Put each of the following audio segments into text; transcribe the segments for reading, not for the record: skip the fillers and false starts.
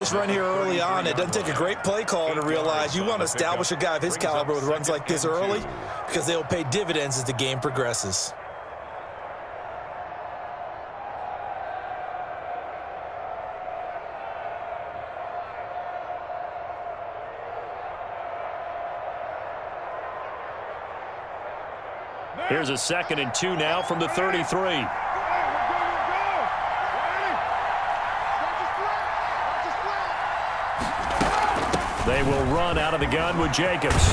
This run here early on, it doesn't take a great play call to realize you want to establish a guy of his caliber with runs like this early because they'll pay dividends as the game progresses. Here's a 2nd and 2 now from the 33. They will run out of the gun with Jacobs.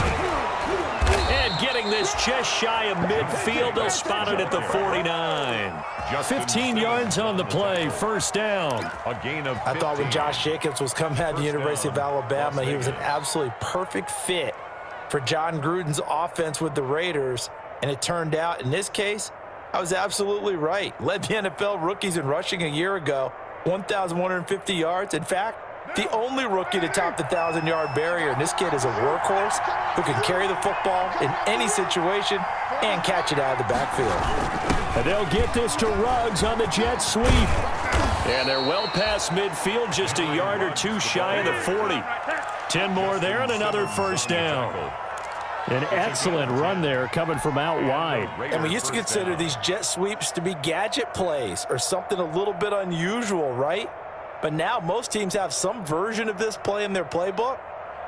And getting this just shy of midfield, they'll spot it at the 49. 15 yards on the play, first down. A gain of 15. I thought when Josh Jacobs was coming out of the University of Alabama, he was an absolutely perfect fit for John Gruden's offense with the Raiders. And it turned out, in this case, I was absolutely right. Led the NFL rookies in rushing a year ago, 1,150 yards. In fact, the only rookie to top the 1,000-yard barrier. And this kid is a workhorse who can carry the football in any situation and catch it out of the backfield. And they'll get this to Ruggs on the jet sweep. And they're well past midfield, just a yard or two shy of the 40. 10 more there and another first down. An excellent run there coming from out wide. And we used to consider these jet sweeps to be gadget plays or something a little bit unusual, right? But now most teams have some version of this play in their playbook.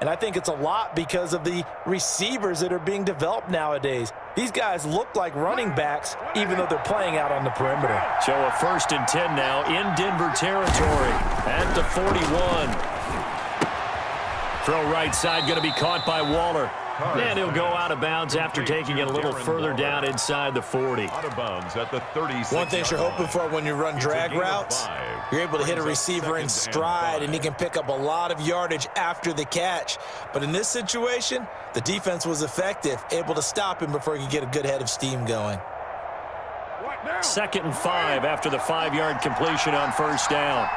And I think it's a lot because of the receivers that are being developed nowadays. These guys look like running backs even though they're playing out on the perimeter. So a 1st and 10 now in Denver territory at the 41. Throw right side going to be caught by Waller. And he'll go out of bounds after taking it a little further down inside the 40. Out of bounds at the 36. One thing you're hoping for when you run drag routes, you're able to hit a receiver in stride, and he can pick up a lot of yardage after the catch. But in this situation, the defense was effective, able to stop him before he could get a good head of steam going. 2nd and 5 after the 5-yard completion on first down.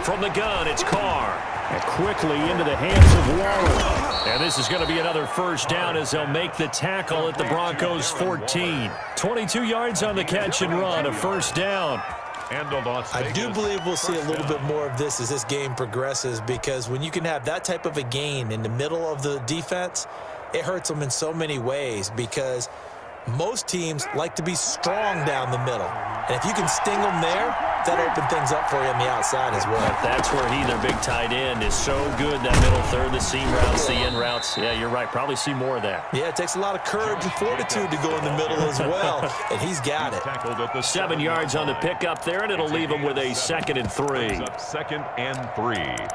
From the gun, it's Carr. And quickly into the hands of Waller. And this is going to be another first down as they'll make the tackle at the Broncos 14. 22 yards on the catch and run, a first down. I do believe we'll see a little bit more of this as this game progresses, because when you can have that type of a gain in the middle of the defense, it hurts them in so many ways, because most teams like to be strong down the middle. And if you can sting them there, that opens things up for you on the outside as well. That's where their big tight end, is so good, that middle third, the seam routes, the in routes. Yeah, you're right. Probably see more of that. Yeah, it takes a lot of courage and fortitude to go in the middle as well, and he's got it. 7 yards on the pickup there, and it'll leave him with a 2nd and 3. 2nd and 3.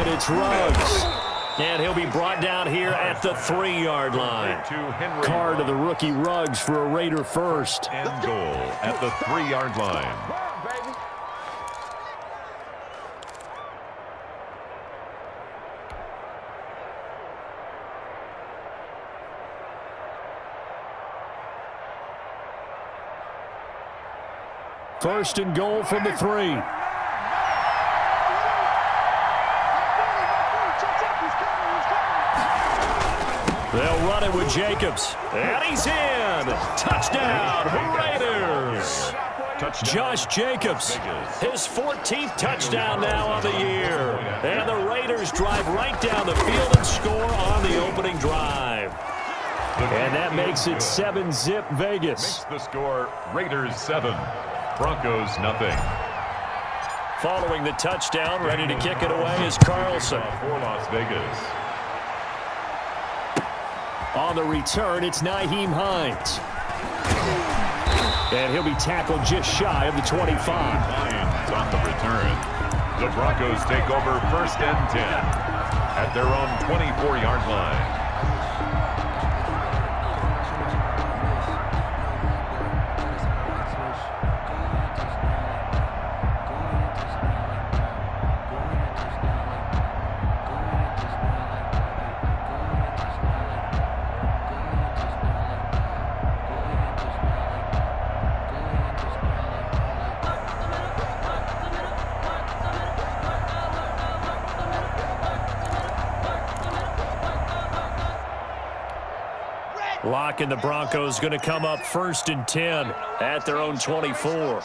It's Ruggs. And he'll be brought down here at the 3-yard line. Carr to the rookie Ruggs for a Raider first. And goal at the 3-yard line. First and goal from the 3. They'll run it with Jacobs. And he's in. Touchdown, Raiders. Josh Jacobs, his 14th touchdown now on the year. And the Raiders drive right down the field and score on the opening drive. And that makes it 7-zip Vegas. Makes the score Raiders 7, Broncos nothing. Following the touchdown, ready to kick it away is Carlson. For Las Vegas. On the return, it's Nyheim Hines. And he'll be tackled just shy of the 25. Hines on the return. The Broncos take over 1st and 10 at their own 24-yard line. Clock and the Broncos going to come up 1st and 10 at their own 24.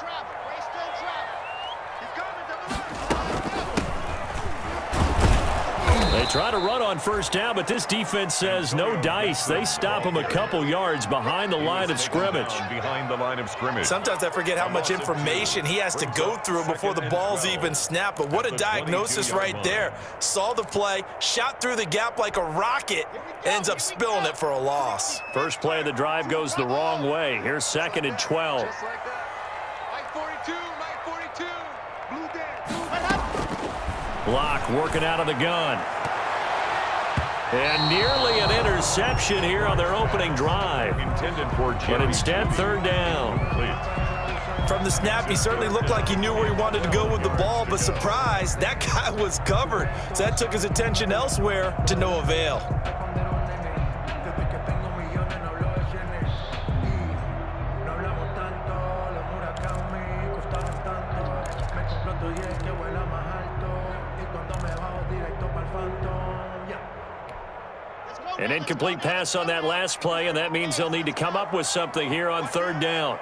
They try to run on 1st down, but this defense says no dice. They stop them a couple yards behind the line of scrimmage. Sometimes I forget how much information he has to go through before the ball's even snapped. But what a diagnosis right there. Saw the play, shot through the gap like a rocket, ends up spilling it for a loss. First play of the drive goes the wrong way. Here's 2nd and 12. Block working out of the gun. And nearly an interception here on their opening drive. But instead, 3rd down. From the snap, he certainly looked like he knew where he wanted to go with the ball, but surprise, that guy was covered. So that took his attention elsewhere to no avail. An incomplete pass on that last play, and that means they'll need to come up with something here on 3rd down.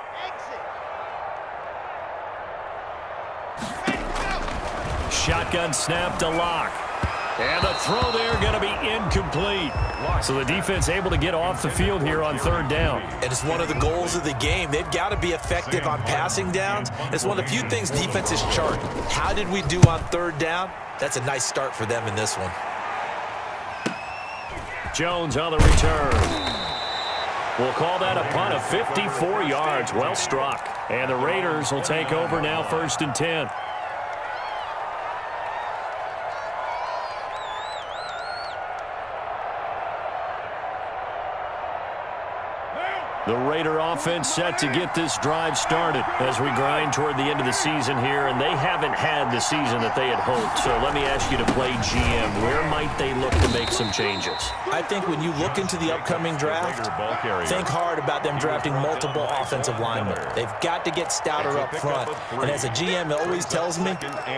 Shotgun snap to Locke. And the throw there going to be incomplete. So the defense able to get off the field here on 3rd down. And it's one of the goals of the game. They've got to be effective on passing downs. It's one of the few things defenses chart. How did we do on 3rd down? That's a nice start for them in this one. Jones on the return. We'll call that a punt of 54 yards. Well struck. And the Raiders will take over now 1st and 10. The Raider offense set to get this drive started as we grind toward the end of the season here, and they haven't had the season that they had hoped. So let me ask you to play GM. Where might they look to make some changes? I think when you look into the upcoming draft, think hard about them drafting multiple offensive linemen. They've got to get stouter up front. And as a GM, it always tells me,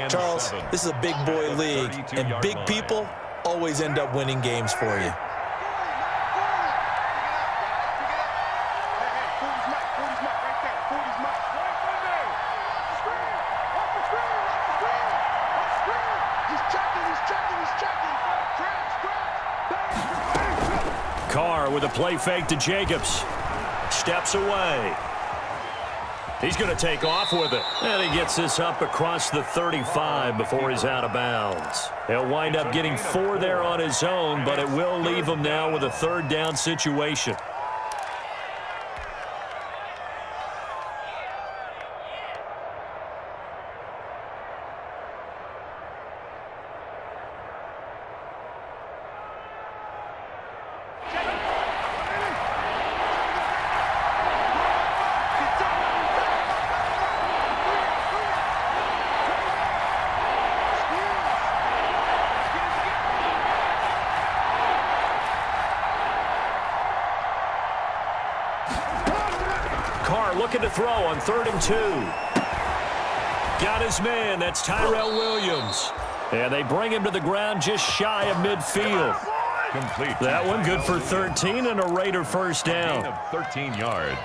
Charles, this is a big boy league, and big people always end up winning games for you. Carr with a play fake to Jacobs. Steps away. He's going to take off with it. And he gets this up across the 35 before he's out of bounds. He'll wind up getting 4 there on his own, but it will leave him now with a 3rd down situation. Carr looking to throw on 3rd and 2. Got his man. That's Tyrell Williams. And they bring him to the ground just shy of midfield. Complete. That one good for 13 and a Raider 1st down. 13 yards.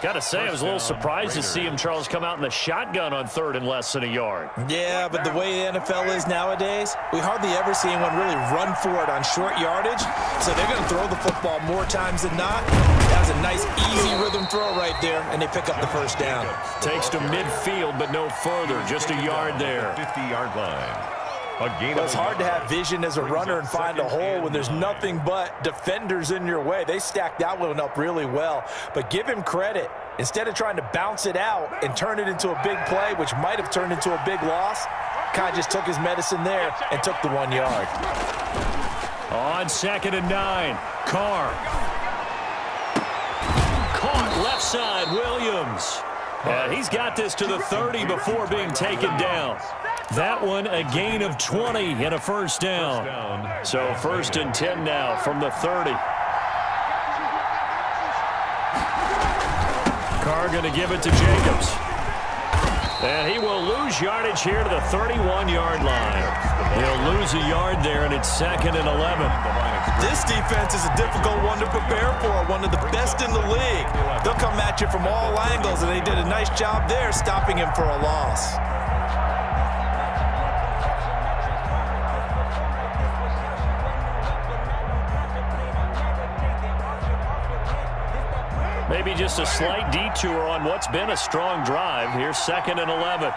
Got to say, I was a little surprised to see him, Charles, come out in the shotgun on 3rd and less than a yard. Yeah, but the way the NFL is nowadays, we hardly ever see anyone really run for it on short yardage. So they're going to throw the football more times than not. That was a nice, easy rhythm throw right there, and they pick up the 1st down. Takes to midfield, but no further. Just a yard there. 50-yard line. Well, it's hard to have vision as a runner and find a hole when there's nothing but defenders in your way. They stacked that one up really well. But give him credit. Instead of trying to bounce it out and turn it into a big play, which might have turned into a big loss, kind of just took his medicine there and took the 1 yard. On 2nd and 9, Carr. Caught left side, Williams. And he's got this to the 30 before being taken down. That one a gain of 20 and a 1st down. So 1st and 10 now from the 30. Carr going to give it to Jacobs. And he will lose yardage here to the 31-yard line. He'll lose a yard there, and it's 2nd and 11. This defense is a difficult one to prepare for, one of the best in the league. They'll come at you from all angles, and they did a nice job there stopping him for a loss. Maybe just a slight detour on what's been a strong drive. Here's 2nd and 11.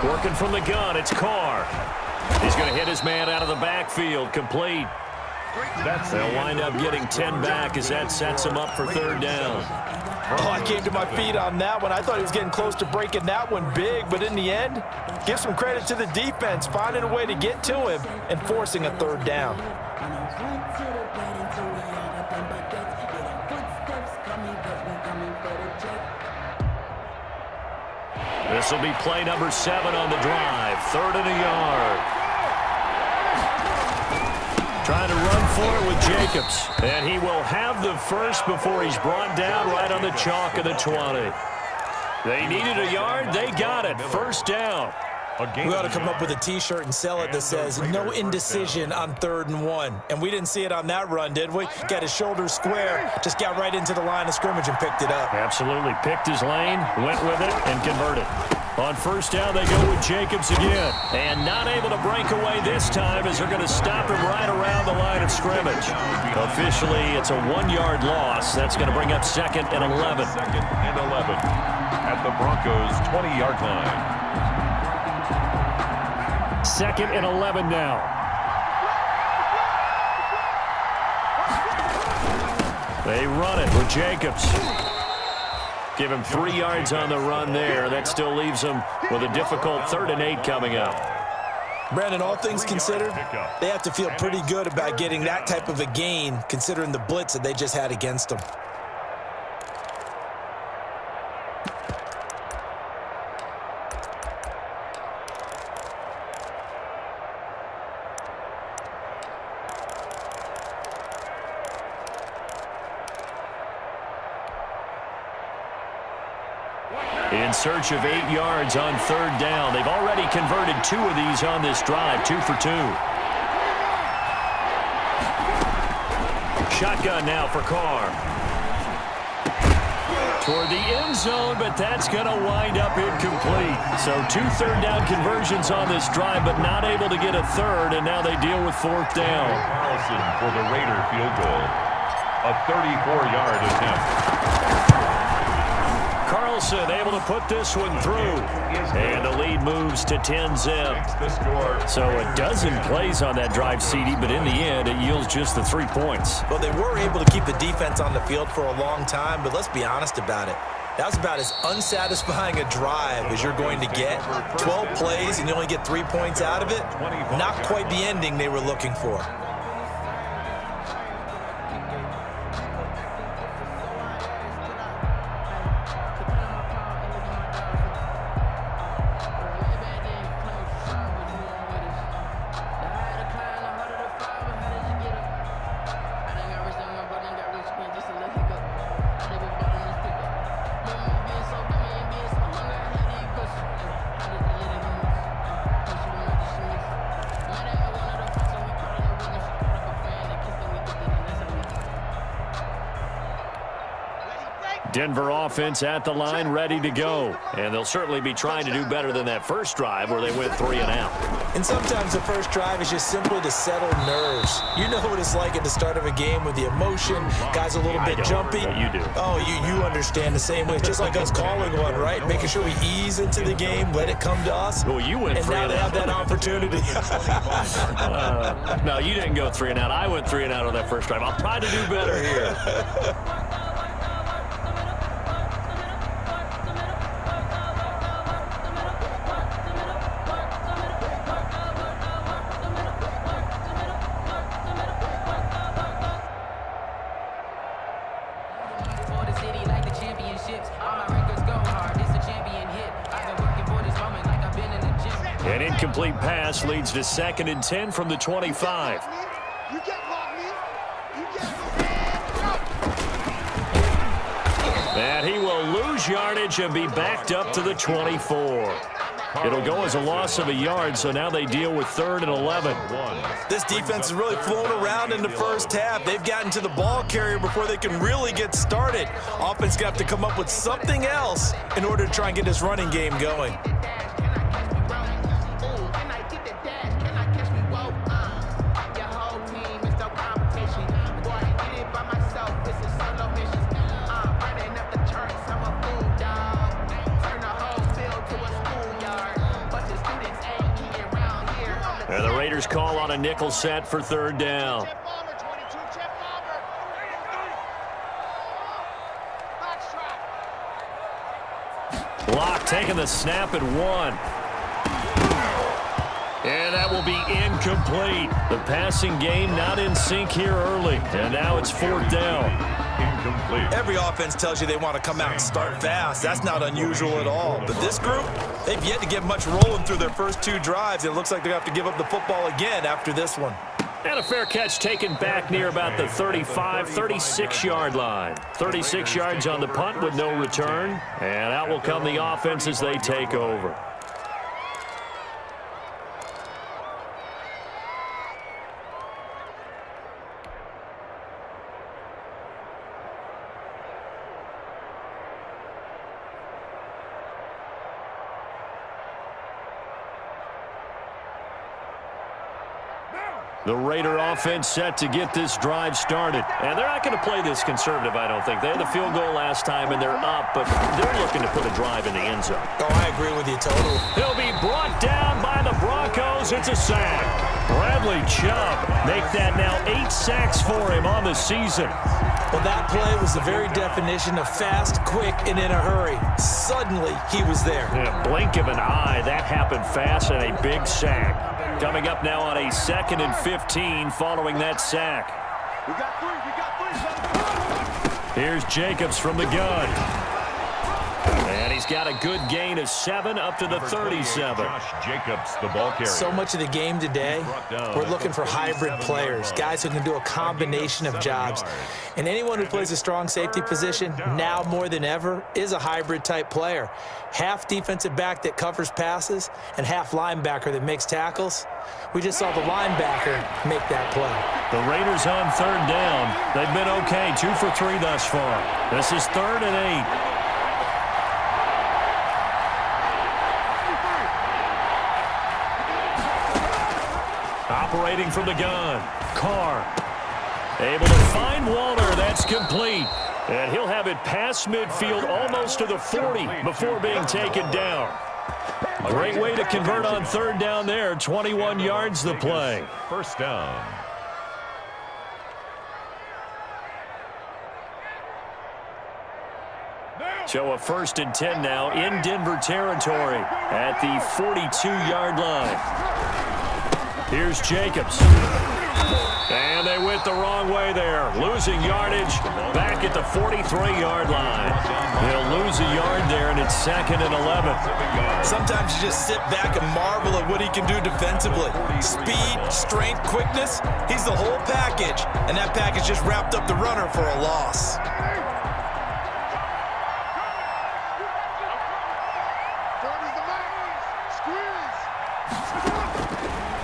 Working from the gun, it's Carr. He's going to hit his man out of the backfield, complete. They'll wind up getting 10 back as that sets him up for 3rd down. Oh, I came to my feet on that one. I thought he was getting close to breaking that one big, but in the end, give some credit to the defense, finding a way to get to him and forcing a 3rd down. This will be play number 7 on the drive. 3rd and a yard. Trying to run for it with Jacobs. And he will have the first before he's brought down right on the chalk of the 20. They needed a yard. They got it. 1st down. We ought to come up with a T-shirt and sell it that says, no indecision on 3rd and 1. And we didn't see it on that run, did we? Got his shoulders square, just got right into the line of scrimmage and picked it up. Absolutely. Picked his lane, went with it, and converted. On 1st down, they go with Jacobs again. And not able to break away this time as they're going to stop him right around the line of scrimmage. Officially, it's a 1-yard loss. That's going to bring up 2nd and 11. 2nd and 11 at the Broncos' 20-yard line. 2nd and 11 now. They run it with Jacobs. Give him 3 yards on the run there. That still leaves him with a difficult 3rd and 8 coming up. Brandon, all things considered, they have to feel pretty good about getting that type of a gain considering the blitz that they just had against them. In search of 8 yards on 3rd down. They've already converted 2 of these on this drive, 2 for 2. Shotgun now for Carr. Toward the end zone, but that's going to wind up incomplete. So 2 3rd down conversions on this drive, but not able to get a 3rd, and now they deal with 4th down. Carlson for the Raider field goal. A 34-yard attempt. Carlson able to put this one through. And the lead moves to 10-zip. So a dozen plays on that drive, CD, but in the end, it yields just the 3 points. Well, they were able to keep the defense on the field for a long time, but let's be honest about it. That was about as unsatisfying a drive as you're going to get. 12 plays and you only get 3 points out of it. Not quite the ending they were looking for. Denver offense at the line, ready to go. And they'll certainly be trying to do better than that first drive where they went 3 and out. And sometimes the first drive is just simply to settle nerves. You know what it's like at the start of a game with the emotion, guys a little bit jumpy. You do. Oh, you understand the same way. It's just like us calling one, right? Making sure we ease into the game, let it come to us. Well, you went 3 and and now they out. have that opportunity. No, you didn't go 3 and out. I went 3 and out on that first drive. I'll try to do better here. An incomplete pass leads to 2nd and 10 from the 25. And he will lose yardage and be backed up to the 24. It'll go as a loss of a yard, so now they deal with 3rd and 11. This defense is really flown around in the first half. They've gotten to the ball carrier before they can really get started. Offense got to come up with something else in order to try and get this running game going. And the Raiders call on a nickel set for 3rd down. Locke taking the snap at 1. And that will be incomplete. The passing game not in sync here early. And now it's 4th down. Incomplete. Every offense tells you they want to come out and start fast. That's not unusual at all. But this group, they've yet to get much rolling through their first 2 drives. It looks like they have to give up the football again after this one. And a fair catch taken back near about the 35, 36-yard line. 36 yards on the punt with no return. And out will come the offense as they take over. The Raider offense set to get this drive started. And they're not going to play this conservative, I don't think. They had the field goal last time, and they're up, but they're looking to put a drive in the end zone. Oh, I agree with you totally. He'll be brought down by the Broncos. It's a sack. Bradley Chubb make that now 8 sacks for him on the season. Well, that play was the very definition of fast, quick, and in a hurry. Suddenly, he was there. In a blink of an eye, that happened fast and a big sack. Coming up now on a 2nd and 15 following that sack. We got 3. Here's Jacobs from the gun. And he's got a good gain of 7 up to the 37. Josh Jacobs, the ball carrier. So much of the game today, we're looking for hybrid players, guys who can do a combination of jobs. And anyone who plays a strong safety position, now more than ever, is a hybrid-type player. Half defensive back that covers passes and half linebacker that makes tackles. We just saw the linebacker make that play. The Raiders on 3rd down. They've been okay, 2 for 3 thus far. This is 3rd and 8. Operating from the gun, Carr. Able to find Walter. That's complete. And he'll have it past midfield almost to the 40 before being taken down. Great way to convert on 3rd down there. 21 yards the play. 1st down. So a 1st and 10 now in Denver territory at the 42-yard line. Here's Jacobs. And they went the wrong way there. Losing yardage back at the 43-yard line. They'll lose a yard there, and it's 2nd and 11. Sometimes you just sit back and marvel at what he can do defensively. Speed, strength, quickness, he's the whole package. And that package just wrapped up the runner for a loss.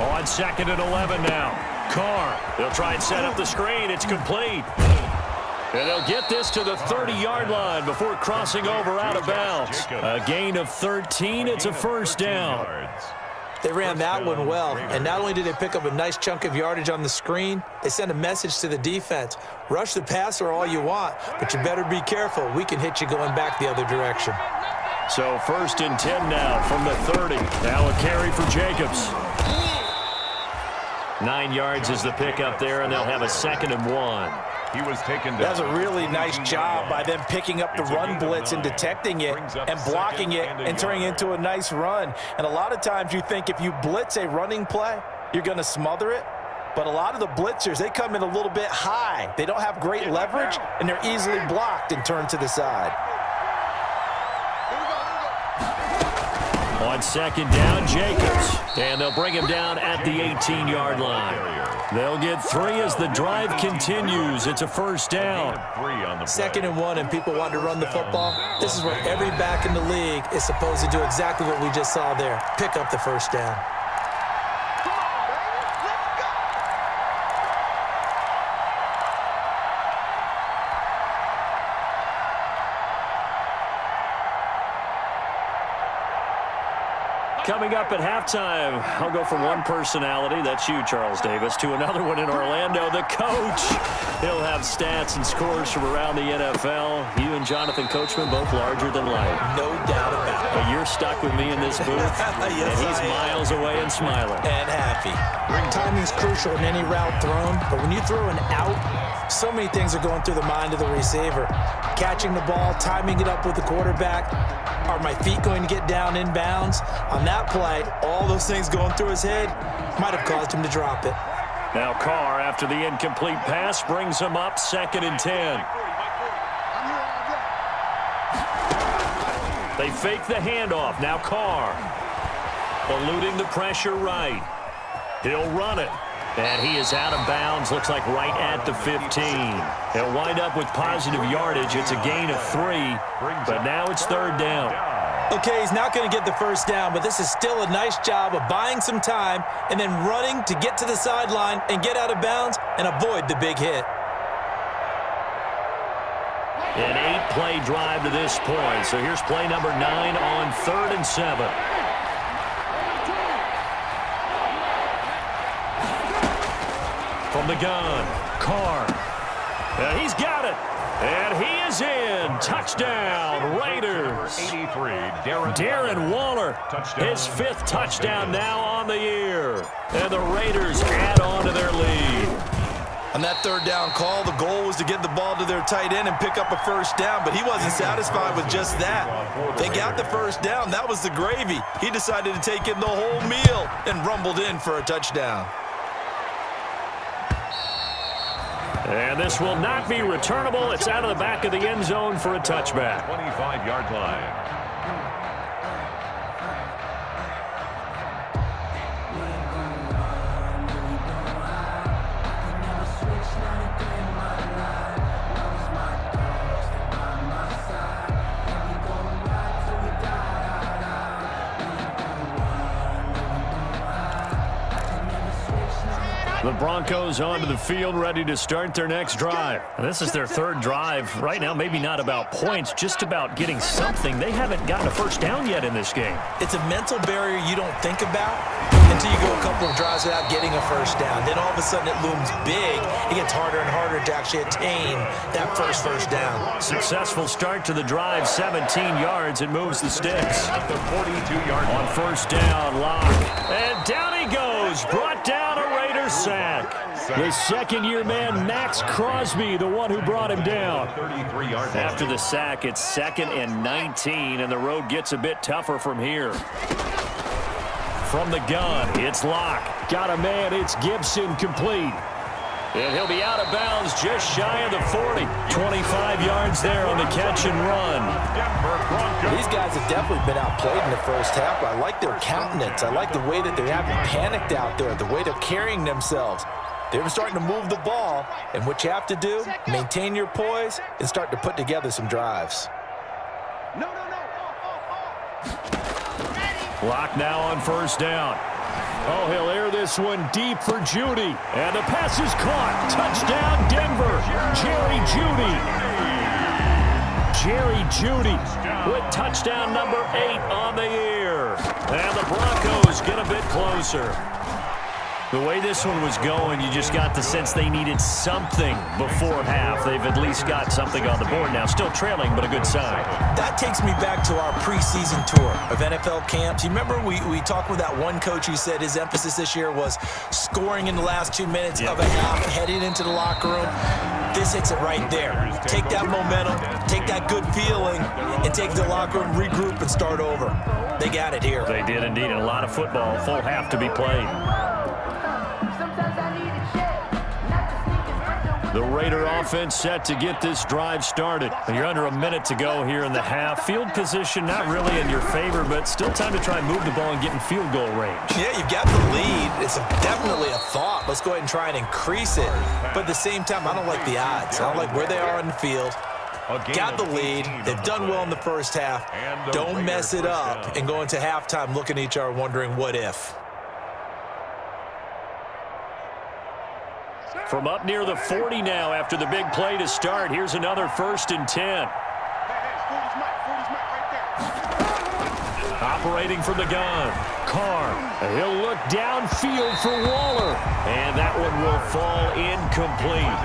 On 2nd and 11 now. Carr. They'll try and set up the screen. It's complete. And they'll get this to the 30-yard line before crossing over out of bounds. A gain of 13. It's a 1st down. They ran that one well, and not only did they pick up a nice chunk of yardage on the screen, they sent a message to the defense. Rush the passer all you want, but you better be careful. We can hit you going back the other direction. So 1st and 10 now from the 30. Now a carry for Jacobs. 9 yards is the pickup there, and they'll have a 2nd and 1. He was taken down. That was a really nice job by them picking up the run blitz and detecting it and blocking it and turning it into a nice run. And a lot of times you think if you blitz a running play, you're going to smother it. But a lot of the blitzers, they come in a little bit high. They don't have great leverage, and they're easily blocked and turned to the side. On second down, Jacobs. And they'll bring him down at the 18-yard line. They'll get 3 as the drive continues. It's a first down. 2nd and 1, and people want to run the football. This is where every back in the league is supposed to do exactly what we just saw there. Pick up the first down. Coming up at halftime, I'll go from one personality, that's you, Charles Davis, to another one in Orlando, the coach. He'll have stats and scores from around the NFL. You and Jonathan Coachman, both larger than life. No doubt about it. But you're stuck with me in this booth, Yes, and he's miles away and smiling. And happy. Timing is crucial in any route thrown, but when you throw an out, so many things are going through the mind of the receiver. Catching the ball, timing it up with the quarterback. Are my feet going to get down in bounds? On that play, all those things going through his head might have caused him to drop it. Now Carr, after the incomplete pass, brings him up 2nd and 10. They fake the handoff. Now Carr, eluding the pressure right. He'll run it. And he is out of bounds, looks like right at the 15. He'll wind up with positive yardage. It's a gain of 3, but now it's 3rd down. Okay, he's not going to get the first down, but this is still a nice job of buying some time and then running to get to the sideline and get out of bounds and avoid the big hit. An 8-play drive to this point. So here's play number 9 on 3rd and 7. From the gun, Carr. He's got it. And he is in. Touchdown, Raiders. 83, Darren Waller, his 5th touchdown now on the year. And the Raiders add on to their lead. On that 3rd down call, the goal was to get the ball to their tight end and pick up a first down, but he wasn't satisfied with just that. They got the first down. That was the gravy. He decided to take in the whole meal and rumbled in for a touchdown. And this will not be returnable. It's out of the back of the end zone for a touchback. 25-yard line. The Broncos onto the field, ready to start their next drive. And this is their 3rd drive. Right now, maybe not about points, just about getting something. They haven't gotten a first down yet in this game. It's a mental barrier you don't think about until you go a couple of drives without getting a first down. Then all of a sudden it looms big. It gets harder and harder to actually attain that first down. Successful start to the drive, 17 yards. It moves the sticks. At the 42-yard line. On first down, Locke. And down he goes. Brought down a Raiders sack. The 2nd-year man, Max Crosby, the one who brought him down. After the sack, it's 2nd and 19, and the road gets a bit tougher from here. From the gun, it's Locke. Got a man, it's Gibson, complete. And he'll be out of bounds just shy of the 40. 25 yards there on the catch and run. These guys have definitely been outplayed in the first half, but I like their countenance. I like the way that they haven't panicked out there, the way they're carrying themselves. They're starting to move the ball, and what you have to do, maintain your poise and start to put together some drives. Locke now on first down. Oh, he'll air this one deep for Judy. And the pass is caught. Touchdown, Denver. Jerry Judy with touchdown number 8 on the year. And the Broncos get a bit closer. The way this one was going, you just got the sense they needed something before half. They've at least got something on the board now. Still trailing, but a good sign. That takes me back to our preseason tour of NFL camps. You remember we talked with that one coach who said his emphasis this year was scoring in the last 2 minutes of a half, heading into the locker room. This hits it right there. Take that momentum, take that good feeling, and take the locker room, regroup, and start over. They got it here. They did indeed. And a lot of football, full half to be played. The Raider offense set to get this drive started. You're under a minute to go here in the half. Field position not really in your favor, but still time to try and move the ball and get in field goal range. Yeah, you've got the lead. It's definitely a thought. Let's go ahead and try and increase it. But at the same time, I don't like the odds. I don't like where they are on the field. Got the lead. They've done well in the first half. Don't mess it up and go into halftime looking at each other wondering what if. From up near the 40 now after the big play to start. Here's another 1st and 10. Operating from the gun. Carr. He'll look downfield for Waller. And that one will fall incomplete.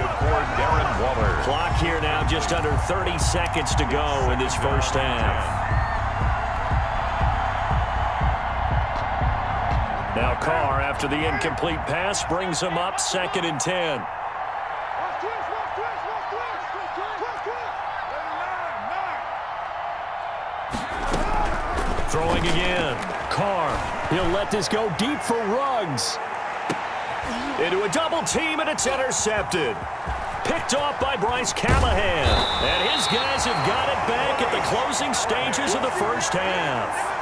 Clock here now just under 30 seconds to go in this first half. Now Carr, after the incomplete pass, brings him up 2nd and 10. Throwing again. Carr. He'll let this go deep for Ruggs. Into a double team, and it's intercepted. Picked off by Bryce Callahan. And his guys have got it back at the closing stages of the first half.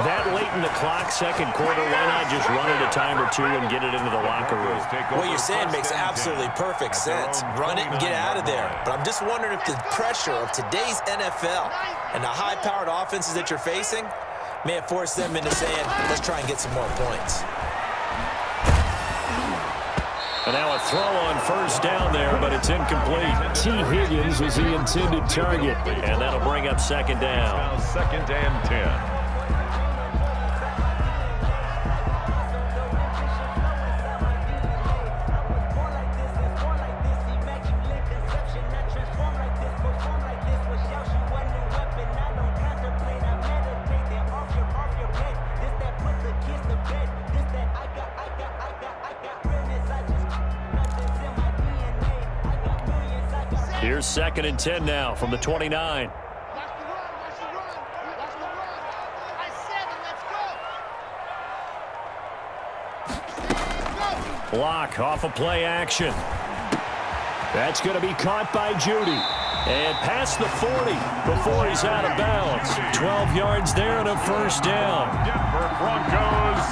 That late in the clock, second quarter, why not just run it a time or two and get it into the locker room? What you're saying makes absolutely perfect sense. Run it and get out of there. But I'm just wondering if the pressure of today's NFL and the high-powered offenses that you're facing may have forced them into saying, let's try and get some more points. And now a throw on 1st down there, but it's incomplete. T. Higgins is the intended target. And that'll bring up 2nd down. Now 2nd and 10. Here's 2nd and 10 now from the 29. Block off of play action. That's going to be caught by Judy. And past the 40 before he's out of bounds. 12 yards there and a 1st down. Denver Broncos.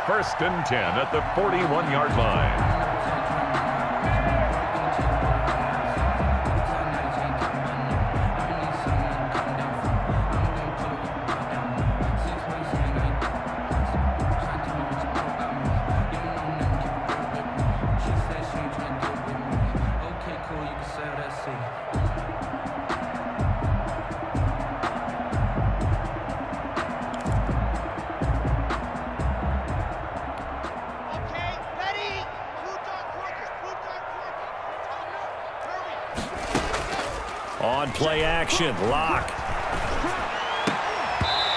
1st and 10 at the 41-yard line. On play action, Locke.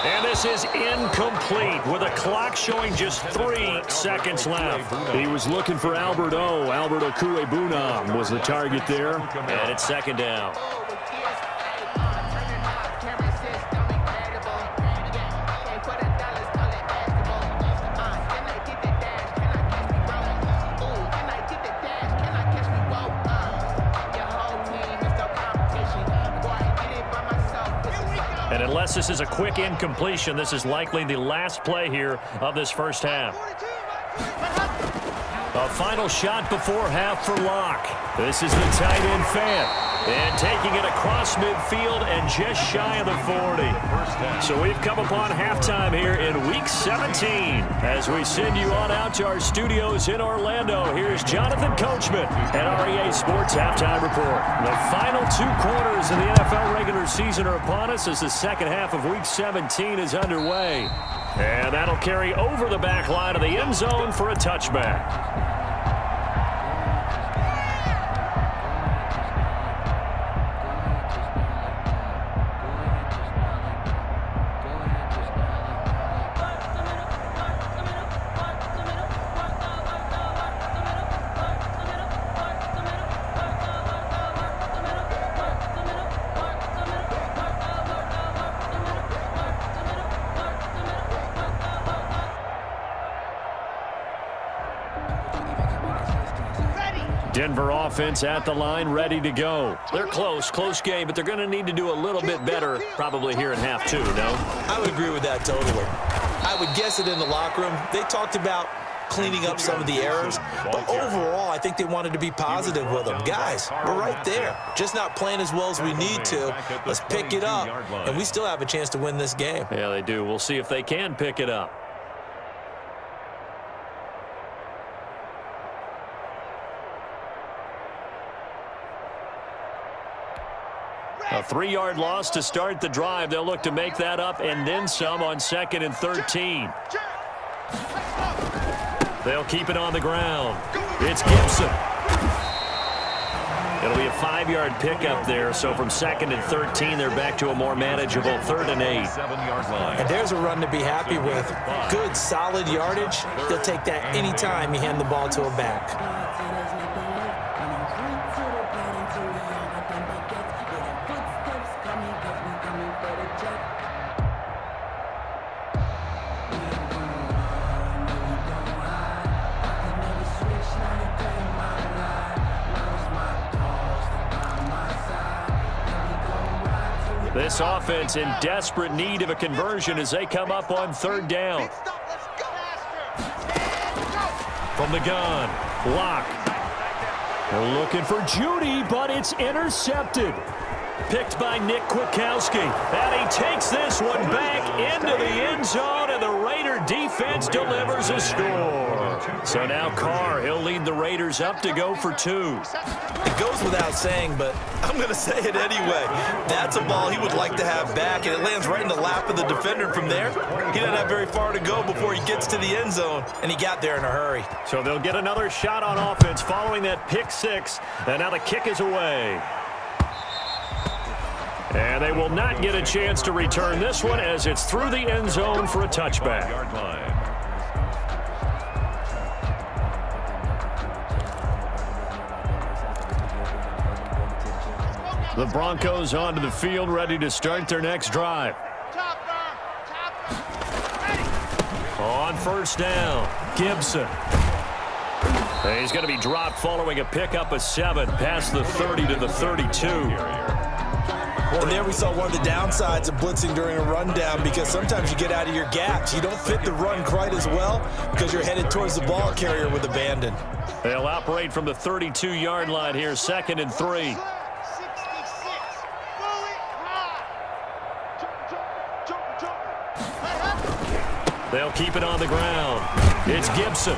And this is incomplete with a clock showing just 3 seconds left. He was looking for Albert O. Albert Okuebunam was the target there. And it's 2nd down. And unless this is a quick incompletion, this is likely the last play here of this first half. A final shot before half for Locke. This is the tight end fan. And taking it across midfield and just shy of the 40. So we've come upon halftime here in Week 17. As we send you on out to our studios in Orlando, here's Jonathan Coachman at REA Sports Halftime Report. The final 2 quarters of the NFL regular season are upon us as the second half of Week 17 is underway. And that'll carry over the back line of the end zone for a touchback. Denver offense at the line, ready to go. They're close game, but they're going to need to do a little bit better probably here in half two, no? I would agree with that totally. I would guess it in the locker room. They talked about cleaning up some of the errors, but overall, I think they wanted to be positive with them. Guys, we're right there. Just not playing as well as we need to. Let's pick it up, and we still have a chance to win this game. Yeah, they do. We'll see if they can pick it up. A 3-yard loss to start the drive. They'll look to make that up and then some on 2nd and 13. They'll keep it on the ground. It's Gibson. It'll be a 5-yard pickup there. So from 2nd and 13, they're back to a more manageable 3rd and 8. And there's a run to be happy with. Good, solid yardage. They'll take that anytime you hand the ball to a back. This offense in desperate need of a conversion as they come up on 3rd down. From the gun, Locke. They're looking for Judy, but it's intercepted. Picked by Nick Kwiatkowski. And he takes this one back into the end zone, and the Raider defense delivers a score. So now Carr, he'll lead the Raiders up to go for 2. It goes without saying, but I'm going to say it anyway. That's a ball he would like to have back, and it lands right in the lap of the defender from there. He doesn't have very far to go before he gets to the end zone, and he got there in a hurry. So they'll get another shot on offense following that pick 6, and now the kick is away. And they will not get a chance to return this one as it's through the end zone for a touchback. The Broncos onto the field, ready to start their next drive. On 1st down, Gibson. He's going to be dropped following a pickup of 7 past the 30 to the 32. And there we saw one of the downsides of blitzing during a rundown, because sometimes you get out of your gaps. You don't fit the run quite as well because you're headed towards the ball carrier with abandon. They'll operate from the 32-yard line here, 2nd and 3. They'll keep it on the ground. It's Gibson.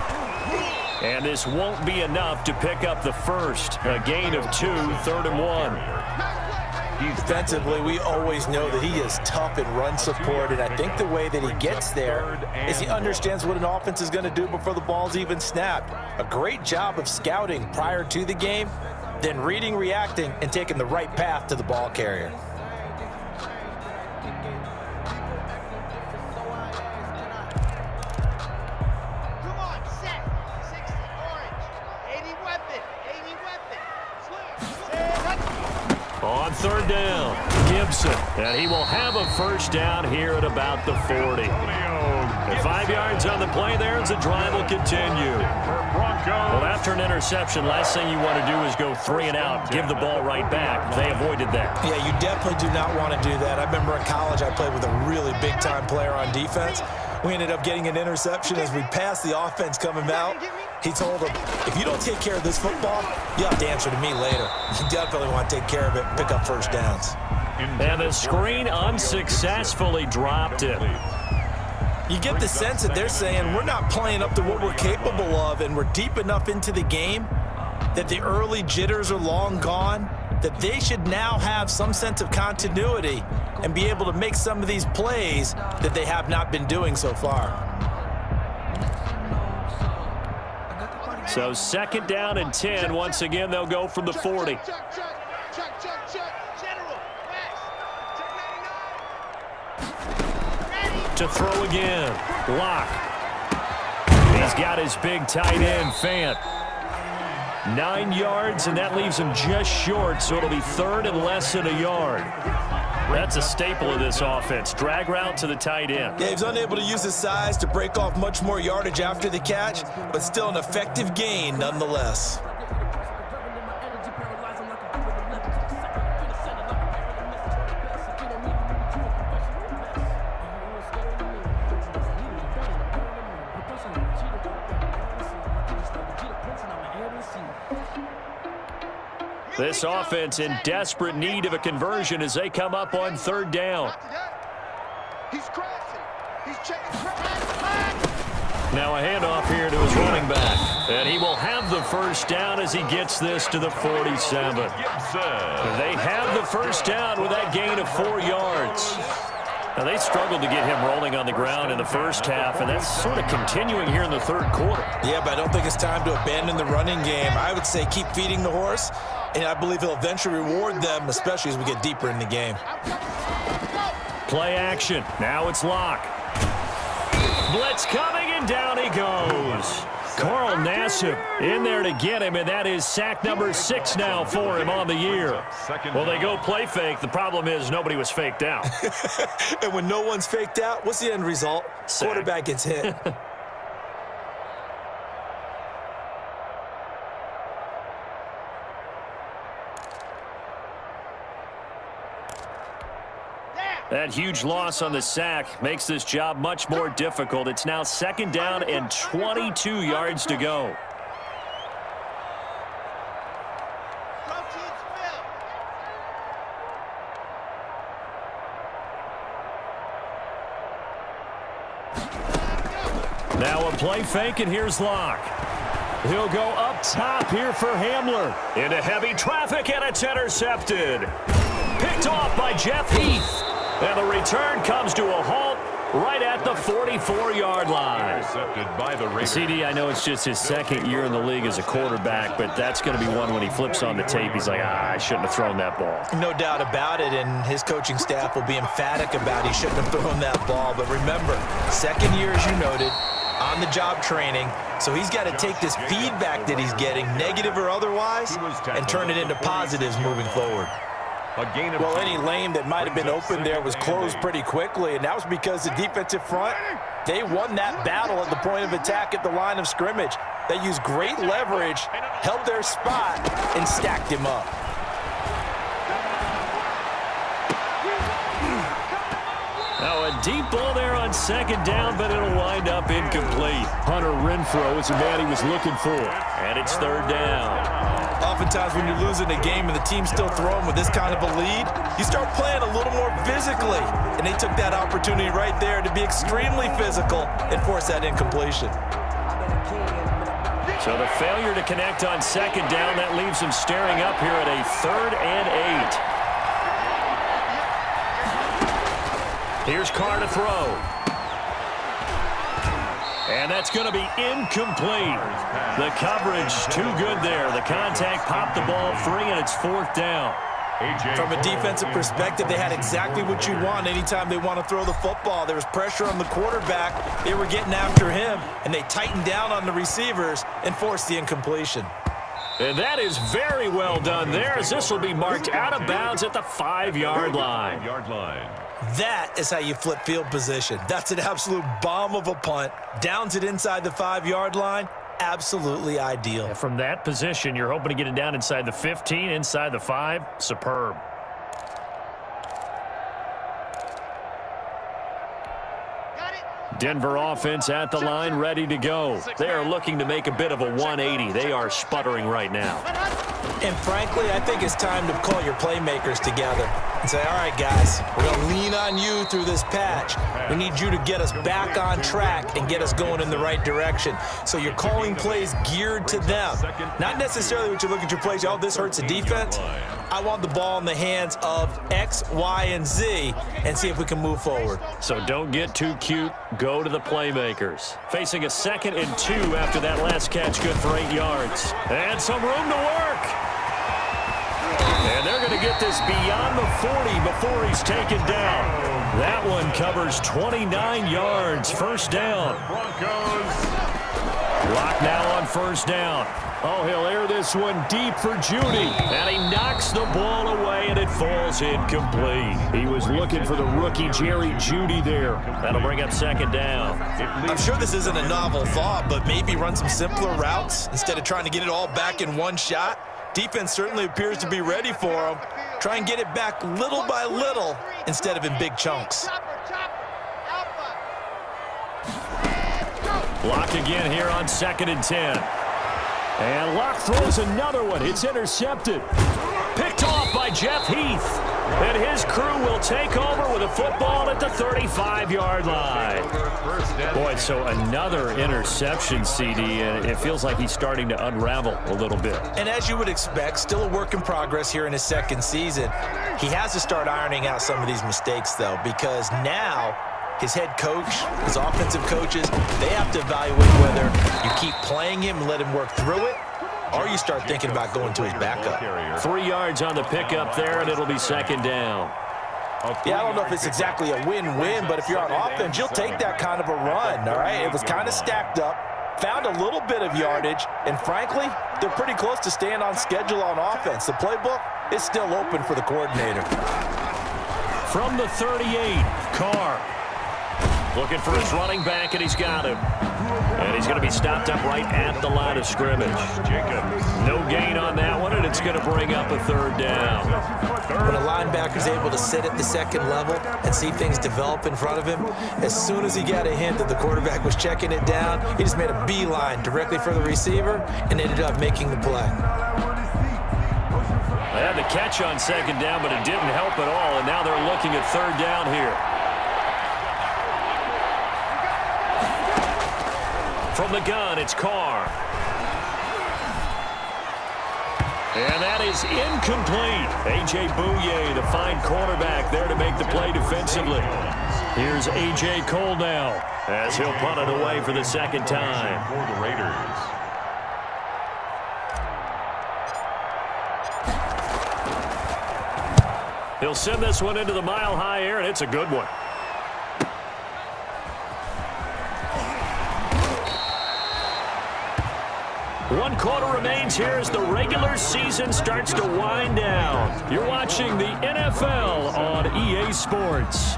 And this won't be enough to pick up the first. A gain of 2, 3rd and 1. Defensively, we always know that he is tough in run support, and I think the way that he gets there is he understands what an offense is going to do before the ball's even snapped. A great job of scouting prior to the game, then reading, reacting, and taking the right path to the ball carrier. On 3rd down, Gibson, and he will have a first down here at about the 40. And 5 yards on the play there as the drive will continue. Well, after an interception, last thing you want to do is go 3 and out, give the ball right back. They avoided that. Yeah, you definitely do not want to do that. I remember in college I played with a really big-time player on defense. We ended up getting an interception as we passed the offense coming out. He told him, if you don't take care of this football, you have to answer to me later. You definitely want to take care of it and pick up first downs. And the screen unsuccessfully dropped it. You get the sense that they're saying we're not playing up to what we're capable of, and we're deep enough into the game that the early jitters are long gone, that they should now have some sense of continuity and be able to make some of these plays that they have not been doing so far. So 2nd down and 10. Once again, they'll go from the 40. To throw again, Locke. He's got his big tight end, Fant. 9 yards, and that leaves him just short, so it'll be 3rd and less than a yard. That's a staple of this offense. Drag route to the tight end. Yeah, he's unable to use his size to break off much more yardage after the catch, but still an effective gain nonetheless. This offense in desperate need of a conversion as they come up on third down. He's crashing. He's checking. Now a handoff here to his running back. And he will have the first down as he gets this to the 47. They have the first down with that gain of 4 yards. Now they struggled to get him rolling on the ground in the first half, and that's sort of continuing here in the third quarter. Yeah, but I don't think it's time to abandon the running game. I would say keep feeding the horse, and I believe he'll eventually reward them, especially as we get deeper in the game. Play action. Now it's Locke. Blitz coming, and down he goes. Carl Nassib in there to get him, and that is sack number 6 now for him on the year. Well, they go play fake. The problem is nobody was faked out. And when no one's faked out, what's the end result? Sack. Quarterback gets hit. That huge loss on the sack makes this job much more difficult. It's now 2nd down and 22 yards to go. Now a play fake, and here's Locke. He'll go up top here for Hamler. Into heavy traffic, and it's intercepted. Picked off by Jeff Heath. And the return comes to a halt right at the 44-yard line. Intercepted by the Raiders. CD, I know it's just his 2nd year in the league as a quarterback, but that's going to be one when he flips on the tape. He's like, I shouldn't have thrown that ball. No doubt about it, and his coaching staff will be emphatic about he shouldn't have thrown that ball. But remember, 2nd year, as you noted, on-the-job training, so he's got to take this feedback that he's getting, negative or otherwise, and turn it into positives moving forward. Well, any lane that might have been open there was closed pretty quickly, and that was because the defensive front, they won that battle at the point of attack at the line of scrimmage. They used great leverage, held their spot, and stacked him up. Now a deep ball there on 2nd down, but it'll wind up incomplete. Hunter Renfrow is the man he was looking for, and it's 3rd down. Oftentimes when you're losing a game and the team's still throwing with this kind of a lead, you start playing a little more physically. And they took that opportunity right there to be extremely physical and force that incompletion. So the failure to connect on 2nd down, that leaves them staring up here at a 3rd and 8. Here's Carr to throw. And that's going to be incomplete. The coverage too good there. The contact popped the ball free, and it's 4th down. From a defensive perspective, they had exactly what you want anytime they want to throw the football. There was pressure on the quarterback. They were getting after him, and they tightened down on the receivers and forced the incompletion. And that is very well done there, as this will be marked out of bounds at the 5-yard line. That is how you flip field position. That's an absolute bomb of a punt. Downs it inside the 5-yard line. Absolutely ideal. And from that position, you're hoping to get it down inside the 15, inside the 5. Superb. Denver offense at the line, ready to go. They are looking to make a bit of a 180. They are sputtering right now. And frankly, I think it's time to call your playmakers together and say, all right, guys, we're going to lean on you through this patch. We need you to get us back on track and get us going in the right direction. So you're calling plays geared to them. Not necessarily what you look at your plays, oh, this hurts the defense. I want the ball in the hands of X, Y, and Z and see if we can move forward. So don't get too cute. Go to the playmakers. Facing a 2nd and 2 after that last catch, good for 8 yards. And some room to work. And they're going to get this beyond the 40 before he's taken down. That one covers 29 yards. 1st down. Lock now on 1st down. Oh, he'll air this one deep for Judy. And he knocks the ball away, and it falls incomplete. He was looking for the rookie Jerry Judy there. That'll bring up 2nd down. I'm sure this isn't a novel thought, but maybe run some simpler routes instead of trying to get it all back in one shot. Defense certainly appears to be ready for him. Try and get it back little by little instead of in big chunks. Block again here on 2nd and 10. And Locke throws another one. It's intercepted. Picked off by Jeff Heath. And his crew will take over with a football at the 35-yard line. Boy, so another interception, CD, and it feels like he's starting to unravel a little bit. And as you would expect, still a work in progress here in his second season. He has to start ironing out some of these mistakes, though, because now his head coach, his offensive coaches, they have to evaluate whether you keep playing him and let him work through it, or you start thinking about going to his backup. 3 yards on the pickup there, and it'll be second down. Yeah, I don't know if it's exactly a win-win, but if you're on offense, you'll take that kind of a run, all right? It was kind of stacked up, found a little bit of yardage, and frankly, they're pretty close to staying on schedule on offense. The playbook is still open for the coordinator. From the 38, Carr. Looking for his running back, and he's got him. And he's going to be stopped up right at the line of scrimmage. Jacobs. No gain on that one, and it's going to bring up a third down. When a linebacker's able to sit at the second level and see things develop in front of him, as soon as he got a hint that the quarterback was checking it down, he just made a beeline directly for the receiver and ended up making the play. They had the catch on second down, but it didn't help at all, and now they're looking at third down here. From the gun, it's Carr. And that is incomplete. A.J. Bouye, the fine cornerback, there to make the play defensively. Here's A.J. Cole now, as he'll punt it away for the second time. For the Raiders. He'll send this one into the mile-high air, and it's a good one. One quarter remains here as the regular season starts to wind down. You're watching the NFL on EA Sports.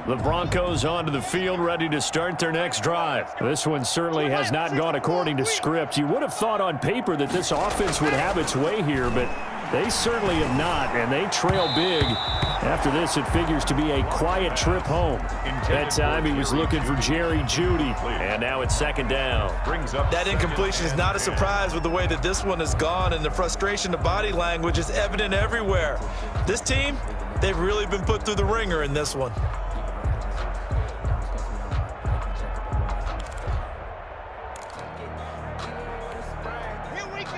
The Broncos onto the field, ready to start their next drive. This one certainly has not gone according to script. You would have thought on paper that this offense would have its way here, but they certainly have not, and they trail big. After this, it figures to be a quiet trip home. That time he was looking for Jerry Jeudy, and now it's second down. That incompletion is not a surprise with the way that this one has gone, and the frustration, the body language is evident everywhere. This team, they've really been put through the ringer in this one.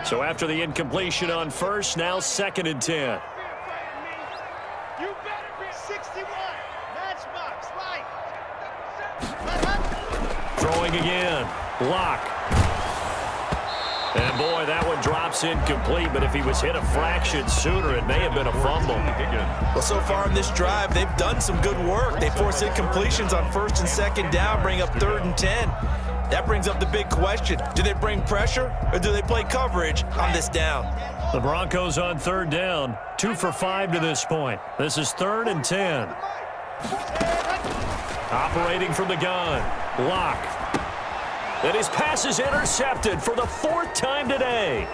So after the incompletion on first, now second and 10. You better be 61. Matchbox, right. Throwing again. Locke. And boy, that one drops incomplete, but if he was hit a fraction sooner, it may have been a fumble. Well, so far in this drive, they've done some good work. They force incompletions on first and second down, bring up third and 10. That brings up the big question. Do they bring pressure or do they play coverage on this down? The Broncos on third down, 2 for 5 to this point. This is third and 10. Operating from the gun, Locke. And his pass is intercepted for the 4th time today.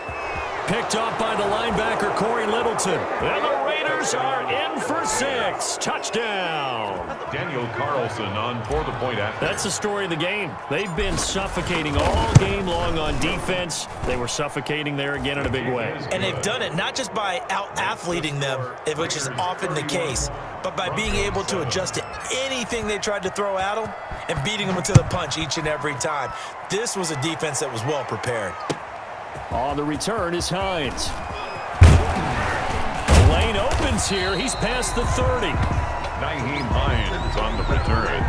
Picked up by the linebacker, Corey Littleton. And the Raiders are in for 6. Touchdown. Daniel Carlson on for the point after. That's the story of the game. They've been suffocating all game long on defense. They were suffocating there again in a big way. And they've done it not just by out-athleting them, which is often the case, but by being able to adjust to anything they tried to throw at them and beating them to the punch each and every time. This was a defense that was well prepared. On the return is Hines. Lane opens here. He's past the 30. Nyheim Hines on the return.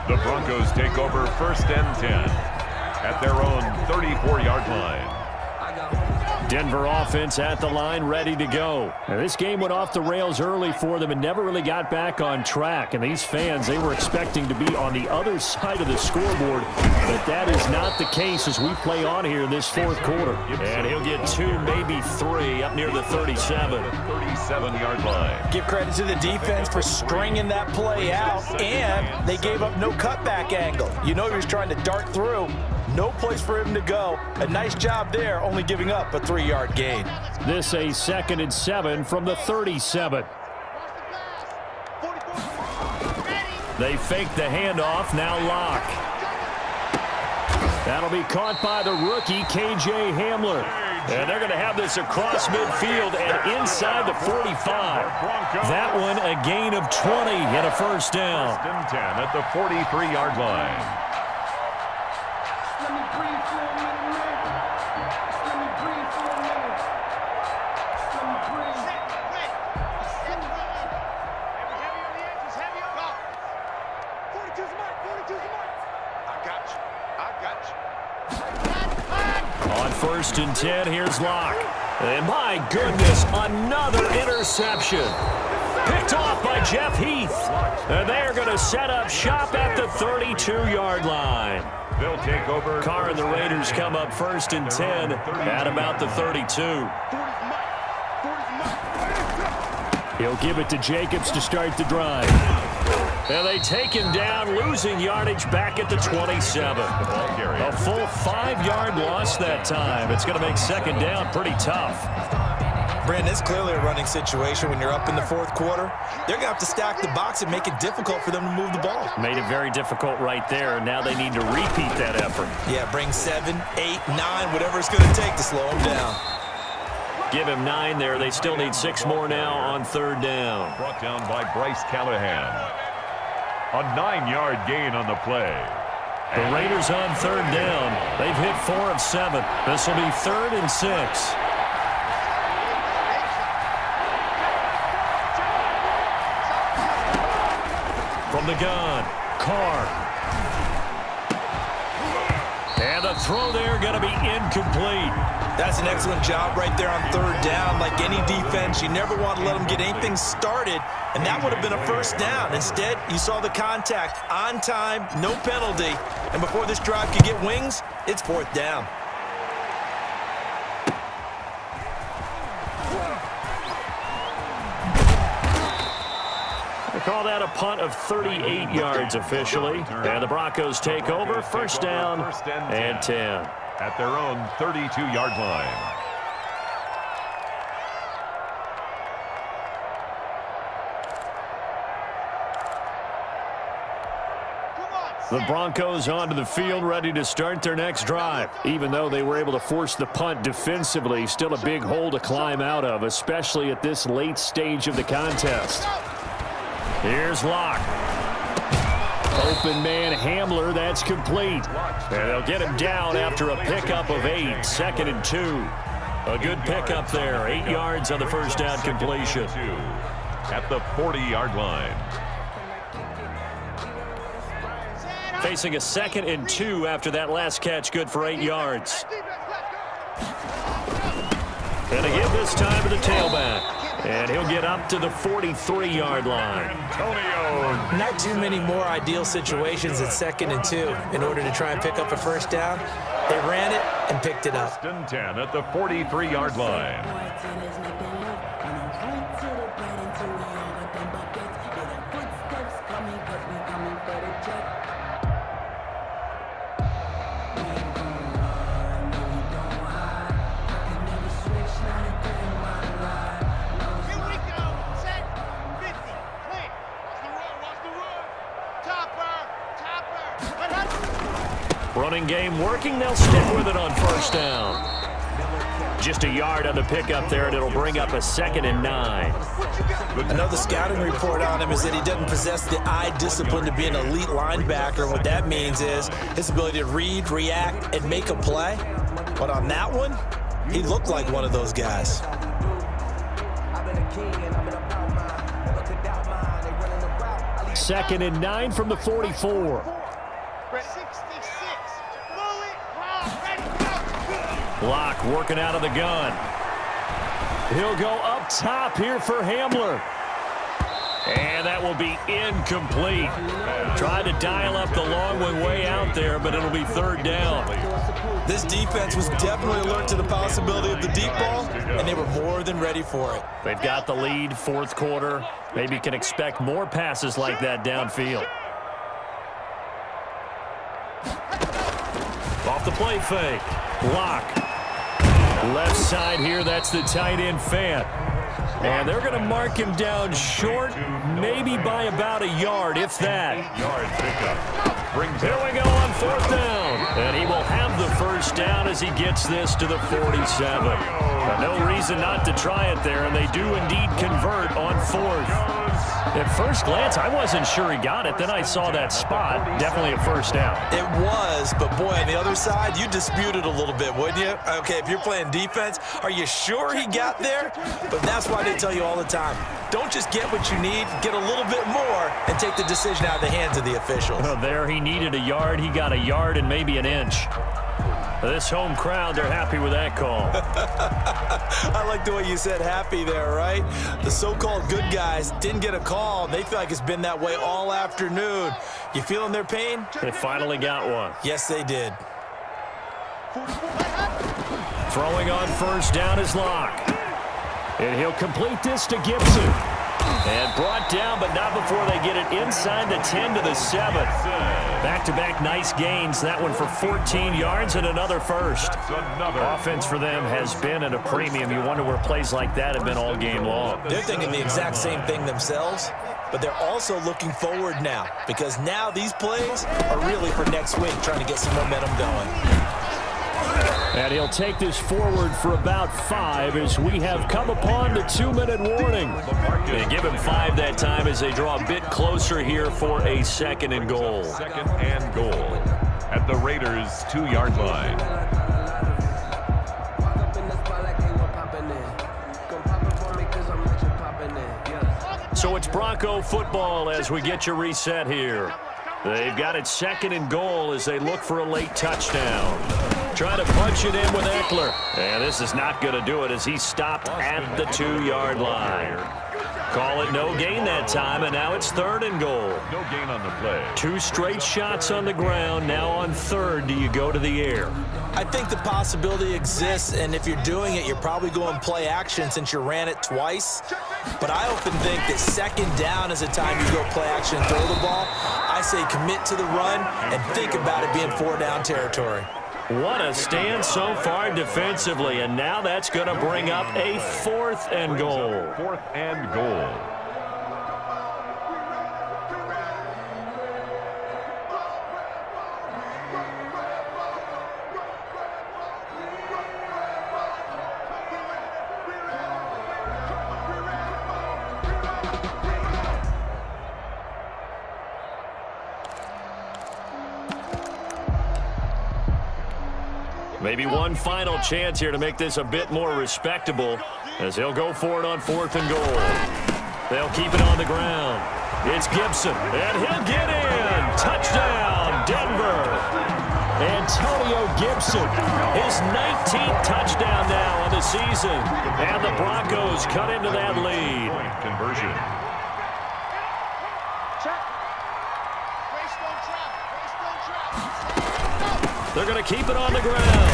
The Broncos take over first and 10 at their own 34-yard line. Denver offense at the line, ready to go. Now, this game went off the rails early for them and never really got back on track. And these fans, they were expecting to be on the other side of the scoreboard, but that is not the case as we play on here in this fourth quarter. And he'll get 2, maybe 3 up near the 37. 37-yard line. Give credit to the defense for stringing that play out, and they gave up no cutback angle. You know he was trying to dart through. No place for him to go. A nice job there, only giving up a 3-yard gain. This a 2nd and 7 from the 37. They fake the handoff, now Locke. That'll be caught by the rookie, K.J. Hamler. And they're going to have this across midfield and inside the 45. That one a gain of 20 and a first down. 10 at the 43-yard line. On 1st and 10, here's Locke. And my goodness, another interception. Picked off by Jeff Heath. And they're going to set up shop at the 32-yard line. They'll take over. Carr and the Raiders come up 1st and 10 at about the 32. He'll give it to Jacobs to start the drive. And they take him down, losing yardage back at the 27. A full 5-yard loss that time. It's going to make 2nd down pretty tough. Brandon, it's clearly a running situation when you're up in the fourth quarter. They're going to have to stack the box and make it difficult for them to move the ball. Made it very difficult right there. Now they need to repeat that effort. Yeah, bring 7, 8, 9, whatever it's going to take to slow them down. Give him 9 there. They still need 6 more now on 3rd down. Brought down by Bryce Callahan. A 9-yard gain on the play. The Raiders on 3rd down. They've hit 4 of 7. This will be 3rd and 6. From the gun, Carr. And the throw there going to be incomplete. That's an excellent job right there on 3rd down. Like any defense, you never want to let them get anything started, and that would have been a first down. Instead, you saw the contact on time, no penalty, and before this drive could get wings, it's 4th down. They call that a punt of 38 yards officially, and the Broncos take over, 1st down and 10. At their own 32-yard line. The Broncos onto the field ready to start their next drive. Even though they were able to force the punt defensively, still a big hole to climb out of, especially at this late stage of the contest. Here's Locke. Open man Hamler, that's complete. And they'll get him down after a pickup of 8, 2nd and 2. A good pickup there, 8 yards on the first down completion. At the 40-yard line. Facing a 2nd and 2 after that last catch, good for 8 yards. And again this time to the tailback. And he'll get up to the 43-yard line. Not too many more ideal situations at 2nd and 2 in order to try and pick up a first down. They ran it and picked it up. 1st and 10 at the 43-yard line. Running game working. They'll stick with it on 1st down. Just a yard on the pickup there, and it'll bring up a 2nd and 9. Another scouting report on him is that he doesn't possess the eye discipline to be an elite linebacker. And what that means is his ability to read, react, and make a play. But on that one, he looked like one of those guys. 2nd and 9 from the 44. Locke working out of the gun. He'll go up top here for Hamler. And that will be incomplete. Tried to dial up the long one way out there, but it'll be third down. This defense was definitely alert to the possibility of the deep ball, and they were more than ready for it. They've got the lead, fourth quarter. Maybe can expect more passes like that downfield. Off the play fake. Locke. Left side here, that's the tight end Fant. And they're going to mark him down short, maybe by about a yard, if that. Yard pickup. Here we go on fourth down. And he will have the first down as he gets this to the 47. No reason not to try it there, and they do indeed convert on fourth. At first glance, I wasn't sure he got it. Then I saw that spot. Definitely a first down. It was, but boy, on the other side, you disputed a little bit, wouldn't you? Okay, if you're playing defense, are you sure he got there? But that's why they tell you all the time, don't just get what you need, get a little bit more, and take the decision out of the hands of the officials. Well, there he needed a yard. He got a yard and maybe an inch. This home crowd, they're happy with that call. I like the way you said happy there, right? The so-called good guys didn't get a call. They feel like it's been that way all afternoon. You feeling their pain? They finally got one. Yes, they did. Throwing on first down is Locke. And he'll complete this to Gibson. And brought down, but not before they get it inside the 10 to the 7. Back-to-back nice gains. That one for 14 yards and another first. Offense for them has been at a premium. You wonder where plays like that have been all game long. They're thinking the exact same thing themselves, but they're also looking forward now because now these plays are really for next week, trying to get some momentum going. And he'll take this forward for about 5 as we have come upon the 2-minute warning. They give him 5 that time as they draw a bit closer here for a second and goal. Second and goal at the Raiders' 2-yard line. So it's Bronco football as we get you reset here. They've got it second and goal as they look for a late touchdown. Trying to punch it in with Eckler. And this is not going to do it as he stopped at the 2-yard line. Call it no gain that time, and now it's third and goal. No gain on the play. 2 straight shots on the ground. Now on third, do you go to the air? I think the possibility exists, and if you're doing it, you're probably going play action since you ran it twice. But I often think that second down is a time you go play action and throw the ball. I say commit to the run and think about it being 4-down territory. What a stand so far defensively, and now that's going to bring up a 4th and goal. 4th and goal. Maybe one final chance here to make this a bit more respectable as he'll go for it on 4th and goal. They'll keep it on the ground. It's Gibson, and he'll get in. Touchdown, Denver. Antonio Gibson, his 19th touchdown now on the season. And the Broncos cut into that lead. Point conversion. They're going to keep it on the ground.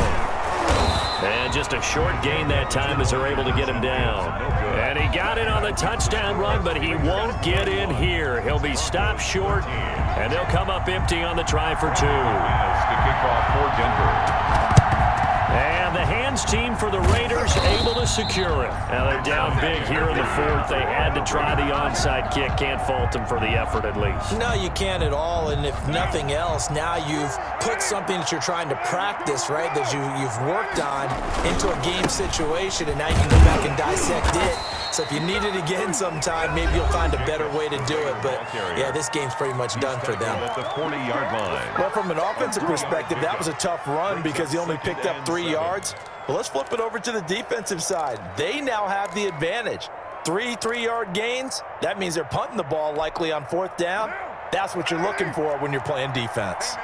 And just a short gain that time as they're able to get him down. And he got it on the touchdown run, but he won't get in here. He'll be stopped short, and they'll come up empty on the try for 2. Pass to kick off for Denver. And the hands team for the Raiders able to secure it. Now they're down big here in the 4th. They had to try the onside kick. Can't fault them for the effort at least. No, you can't at all. And if nothing else, now you've put something that you're trying to practice, right, that you've worked on into a game situation, and now you can go back and dissect it. So if you need it again sometime, maybe you'll find a better way to do it. But, yeah, this game's pretty much done for them. At the 40-yard line. Well, from an offensive perspective, that was a tough run because he only picked up 3 yards. But let's flip it over to the defensive side. They now have the advantage. 3 3-yard gains, that means they're punting the ball likely on 4th down. That's what you're looking for when you're playing defense.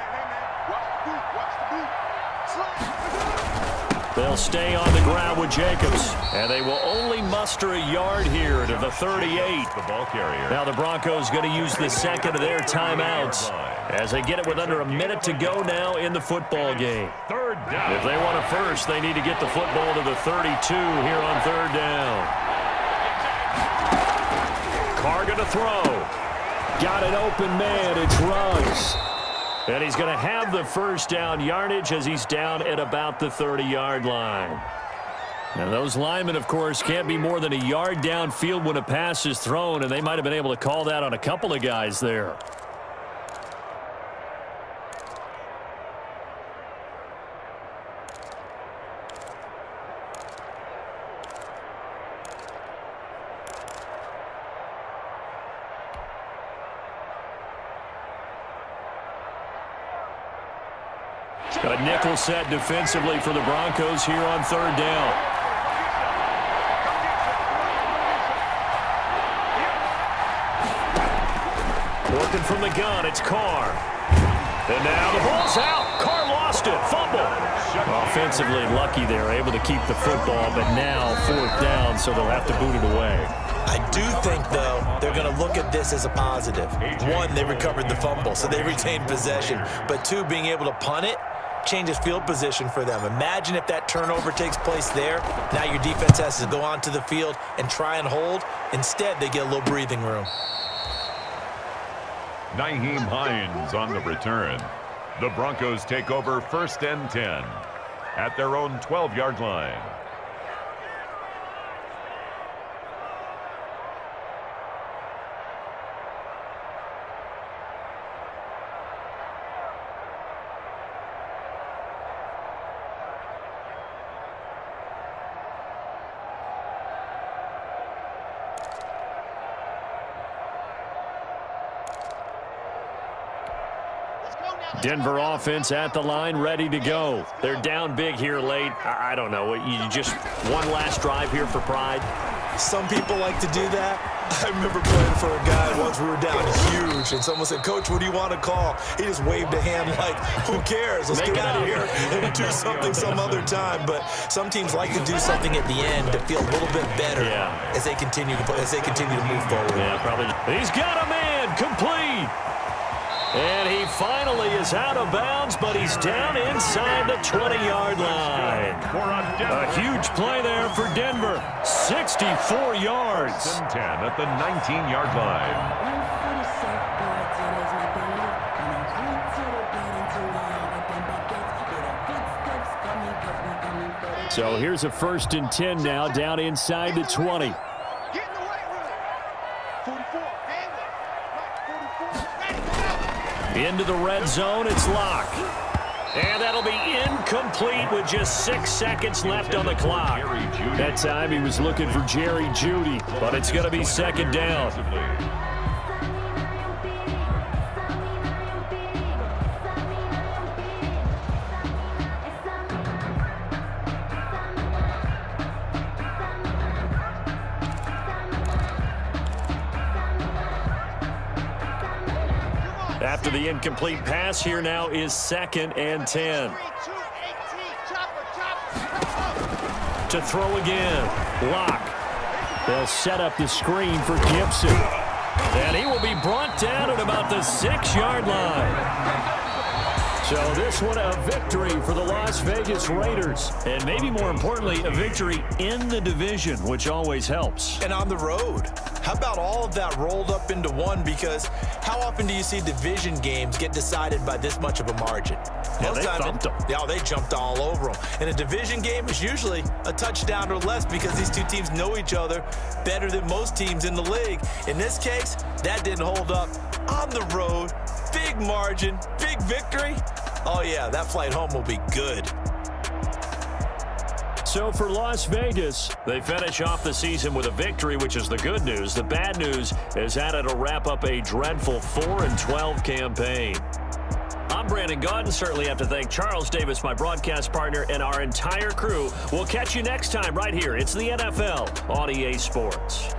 They'll stay on the ground with Jacobs. And they will only muster a yard here to the 38. The ball carrier. Now the Broncos going to use the second of their timeouts as they get it with under a minute to go now in the football game. Third down. If they want it first, they need to get the football to the 32 here on third down. Carr going to throw. Got an open man. It's Ruggs. And he's going to have the first down yardage as he's down at about the 30-yard line. And those linemen, of course, can't be more than a yard downfield when a pass is thrown, and they might have been able to call that on a couple of guys there. A nickel set defensively for the Broncos here on third down. Working from the gun, it's Carr. And now the ball's out. Carr lost it. Fumble. Offensively lucky they're able to keep the football, but now fourth down, so they'll have to boot it away. I do think, though, they're going to look at this as a positive. One, they recovered the fumble, so they retained possession. But two, being able to punt it changes field position for them. Imagine if that turnover takes place there. Now your defense has to go onto the field and try and hold. Instead, they get a little breathing room. Nyheim Hines on the return. The Broncos take over first and 10 at their own 12-yard line. Denver offense at the line, ready to go. They're down big here late. I don't know. You just one last drive here for pride? Some people like to do that. I remember playing for a guy once. We were down huge, and someone said, "Coach, what do you want to call?" He just waved a hand like, "Who cares? Let's get out of here and do something some other time." But some teams like to do something at the end to feel a little bit better as they continue to move forward. Yeah, probably. He's got a man complete. And he finally is out of bounds, but he's down inside the 20-yard line. A huge play there for Denver. 64 yards. 10 at the 19-yard line. So here's a first and 10 now, down inside the 20. Into the red zone, it's Locke. And that'll be incomplete with just 6 seconds left on the clock. That time he was looking for Jerry Jeudy, but it's going to be second down. After the incomplete pass, here now is second and 10. To throw again. Locke. They'll set up the screen for Gibson. And he will be brought down at about the 6-yard line. So this one a victory for the Las Vegas Raiders. And maybe more importantly, a victory in the division, which always helps. And on the road. How about all of that rolled up into one? Because how often do you see division games get decided by this much of a margin? Yeah, they thumped them. Yeah, they jumped all over them. And a division game is usually a touchdown or less because these two teams know each other better than most teams in the league. In this case, that didn't hold up. On the road, big margin, big victory. Oh, yeah, that flight home will be good. So for Las Vegas, they finish off the season with a victory, which is the good news. The bad news is that it'll wrap up a dreadful 4-12 campaign. I'm Brandon Gaudin. Certainly have to thank Charles Davis, my broadcast partner, and our entire crew. We'll catch you next time right here. It's the NFL on EA Sports.